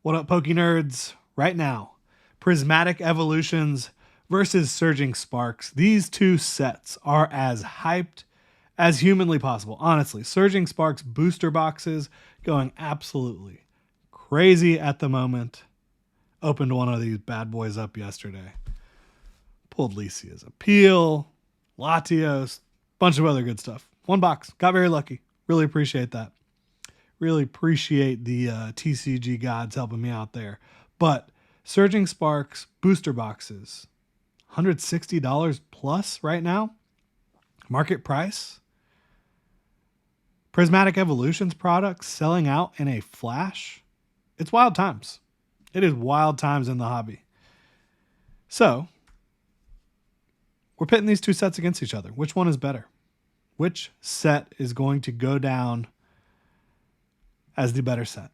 What up, Poke Nerds? Right now, Prismatic Evolutions versus Surging Sparks. These two sets are as hyped as humanly possible. Honestly, Surging Sparks booster boxes going absolutely crazy at the moment. Opened one of these bad boys up yesterday. Pulled Latios Appeal, Latios, bunch of other good stuff. One box. Got very lucky. Really appreciate that. Really appreciate the TCG gods helping me out there. But Surging Sparks booster boxes, $160 plus right now. Market price. Prismatic Evolutions products selling out in a flash. It's wild times. It is wild times in the hobby. So, we're pitting these two sets against each other. Which one is better? Which set is going to go down as the better set?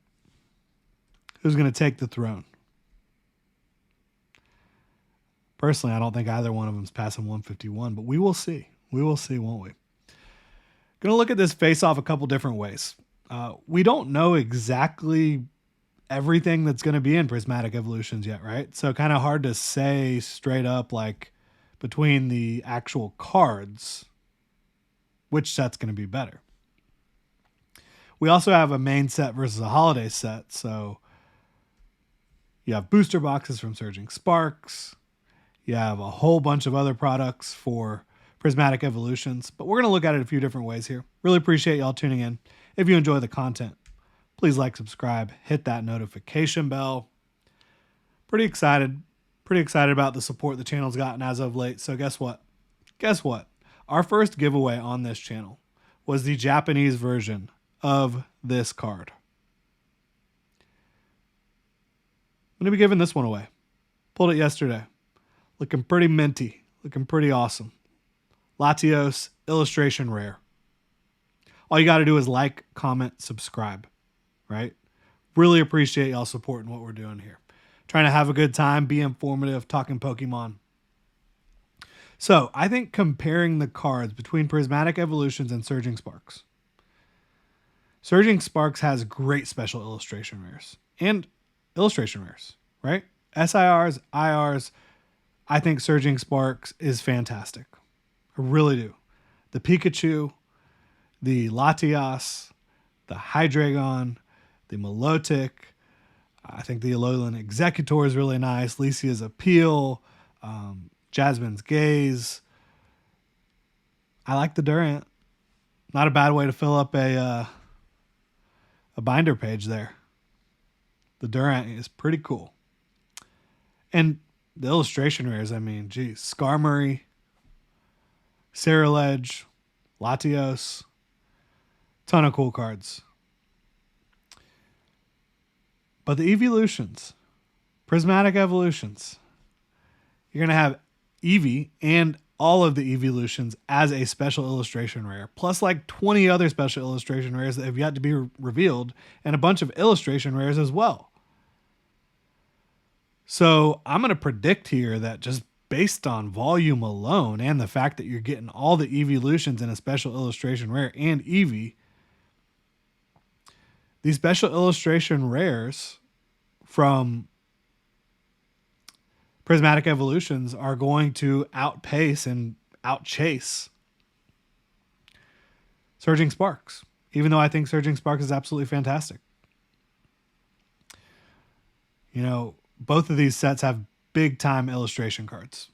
Who's going to take the throne? Personally, I don't think either one of them is passing 151, but we will see. We will see, won't we? Going to look at this face-off a couple different ways. We don't know exactly everything that's going to be in Prismatic Evolutions yet, right? So kind of hard to say straight up, like, between the actual cards, which set's going to be better. We also have a main set versus a holiday set. So you have booster boxes from Surging Sparks. You have a whole bunch of other products for Prismatic Evolutions. But we're going to look at it a few different ways here. Really appreciate y'all tuning in. If you enjoy the content, please like, subscribe, hit that notification bell. Pretty excited about the support the channel's gotten as of late. So guess what? Our first giveaway on this channel was the Japanese version of this card. I'm going to be giving this one away. Pulled it yesterday. Looking pretty minty. Looking pretty awesome. Latios illustration rare. All you got to do is like, comment, subscribe. Right? Really appreciate y'all supporting what we're doing here. Trying to have a good time, be informative, talking Pokemon. So, I think comparing the cards between Prismatic Evolutions and Surging Sparks. Surging Sparks has great special illustration rares. And illustration rares, right? SIRs, IRs. I think Surging Sparks is fantastic. I really do. The Pikachu, the Latias, the Hydreigon, the Milotic. I think the Alolan Executor is really nice. Latia's Appeal. Jasmine's Gaze. I like the Durant. Not a bad way to fill up a binder page there. The Durant is pretty cool. And the illustration rares, I mean, geez. Skarmory, Ceruledge, Latios. Ton of cool cards. But the Evolutions, Prismatic Evolutions, you're going to have Eevee and all of the Evolutions as a special illustration rare, plus like 20 other special illustration rares that have yet to be revealed, and a bunch of illustration rares as well. So I'm going to predict here that just based on volume alone and the fact that you're getting all the Evolutions in a special illustration rare and Eevee, these special illustration rares from Prismatic Evolutions are going to outpace and outchase Surging Sparks, even though I think Surging Sparks is absolutely fantastic. You know, both of these sets have big time illustration cards.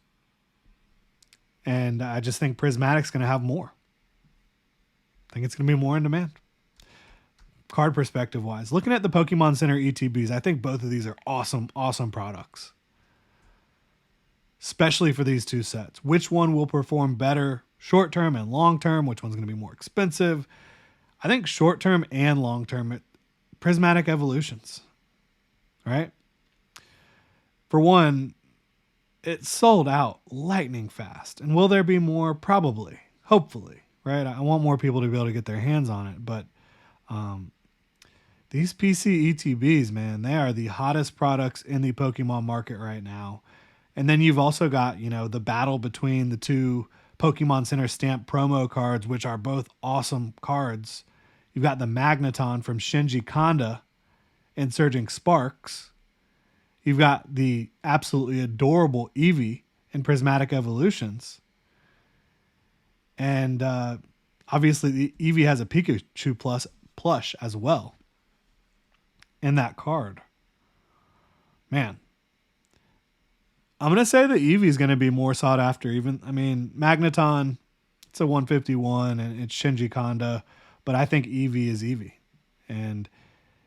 And I just think Prismatic's going to have more. I think it's going to be more in demand. Card perspective wise, looking at the Pokemon Center ETBs, I think both of these are awesome products. Especially for these two sets. Which one will perform better short term and long term? Which one's going to be more expensive? I think short term and long term, Prismatic Evolutions. Right? For one, it sold out lightning fast. And will there be more? Probably. Hopefully. Right? I want more people to be able to get their hands on it. But these PC ETBs, man, they are the hottest products in the Pokemon market right now. And then you've also got, you know, the battle between the two Pokemon Center stamp promo cards, which are both awesome cards. You've got the Magneton from Shinji Kanda in Surging Sparks. You've got the absolutely adorable Eevee in Prismatic Evolutions. And obviously, the Eevee has a Pikachu plush as well in that card. Man, I'm going to say that Eevee is going to be more sought after. Magneton, it's a 151 and it's Shinji Kanda, but I think Eevee is Eevee. And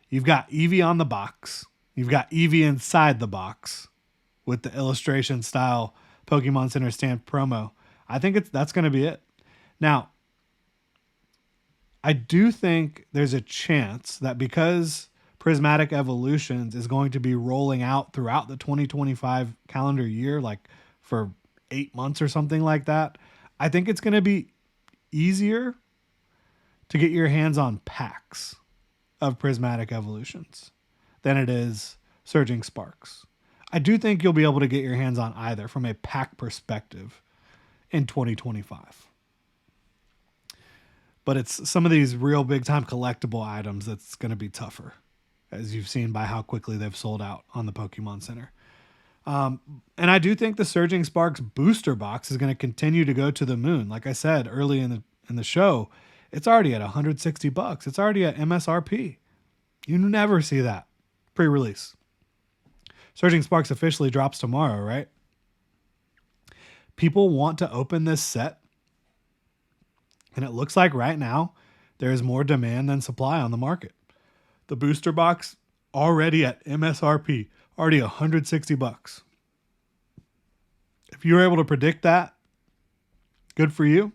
you've got Eevee on the box. You've got Eevee inside the box with the illustration style Pokemon Center stamp promo. I think that's going to be it. Now, I do think there's a chance that because Prismatic Evolutions is going to be rolling out throughout the 2025 calendar year, like for 8 months or something like that, I think it's going to be easier to get your hands on packs of Prismatic Evolutions than it is Surging Sparks. I do think you'll be able to get your hands on either from a pack perspective in 2025. But it's some of these real big time collectible items that's going to be tougher, as you've seen by how quickly they've sold out on the Pokemon Center. And I do think the Surging Sparks booster box is going to continue to go to the moon. Like I said early in the show, it's already at $160. It's already at MSRP. You never see that pre-release. Surging Sparks officially drops tomorrow, right? People want to open this set, and it looks like right now there is more demand than supply on the market. The booster box already at MSRP, already $160. If you were able to predict that, good for you.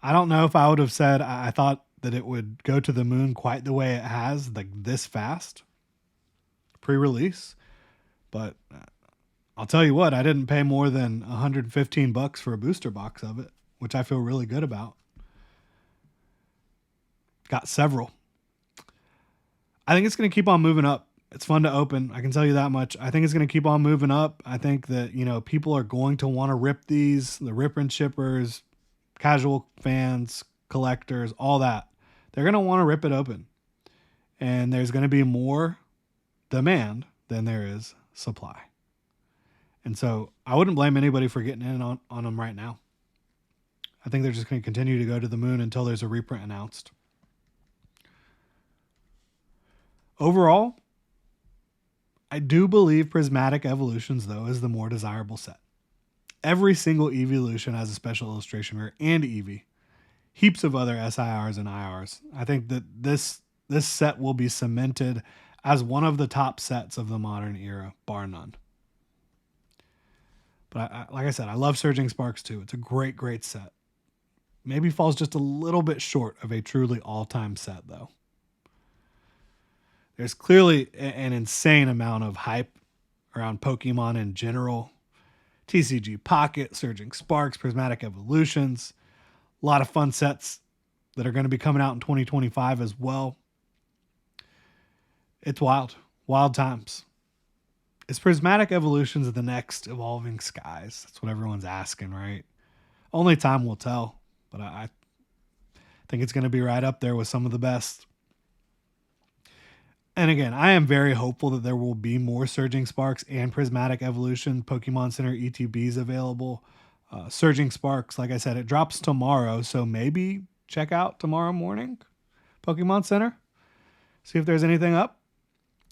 I don't know if I would have said I thought that it would go to the moon quite the way it has, like this fast, pre-release. But I'll tell you what, I didn't pay more than $115 for a booster box of it, which I feel really good about. Got several. I think it's going to keep on moving up. It's fun to open. I can tell you that much. I think it's going to keep on moving up. I think that, people are going to want to rip these, the rip and shippers, casual fans, collectors, all that. They're going to want to rip it open. And there's going to be more demand than there is supply. And so I wouldn't blame anybody for getting in on them right now. I think they're just going to continue to go to the moon until there's a reprint announced. Overall, I do believe Prismatic Evolutions, though, is the more desirable set. Every single evolution has a special illustration rare and Eevee. Heaps of other SIRs and IRs. I think that this set will be cemented as one of the top sets of the modern era, bar none. But like I said, I love Surging Sparks too. It's a great, great set. Maybe falls just a little bit short of a truly all-time set, though. There's clearly an insane amount of hype around Pokemon in general. TCG Pocket, Surging Sparks, Prismatic Evolutions. A lot of fun sets that are going to be coming out in 2025 as well. It's wild. Wild times. Is Prismatic Evolutions the next Evolving Skies? That's what everyone's asking, right? Only time will tell. But I think it's going to be right up there with some of the best. And again, I am very hopeful that there will be more Surging Sparks and Prismatic Evolution Pokemon Center ETBs available. Surging Sparks, like I said, it drops tomorrow. So maybe check out tomorrow morning, Pokemon Center. See if there's anything up.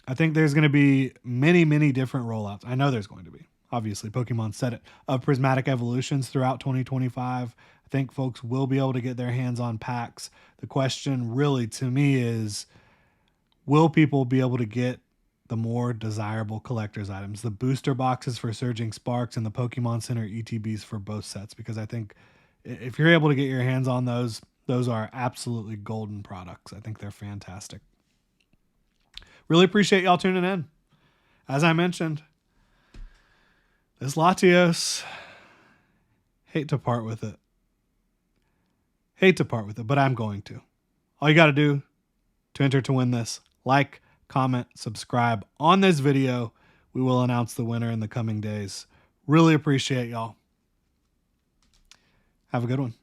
I think there's going to be many, many different rollouts. I know there's going to be. Obviously, Pokemon said it. Of Prismatic Evolutions throughout 2025. I think folks will be able to get their hands on packs. The question really to me is, will people be able to get the more desirable collector's items? The booster boxes for Surging Sparks and the Pokemon Center ETBs for both sets. Because I think if you're able to get your hands on those are absolutely golden products. I think they're fantastic. Really appreciate y'all tuning in. As I mentioned, this Latios, hate to part with it. But I'm going to. All you got to do to enter to win this, like, comment, subscribe on this video. We will announce the winner in the coming days. Really appreciate y'all. Have a good one.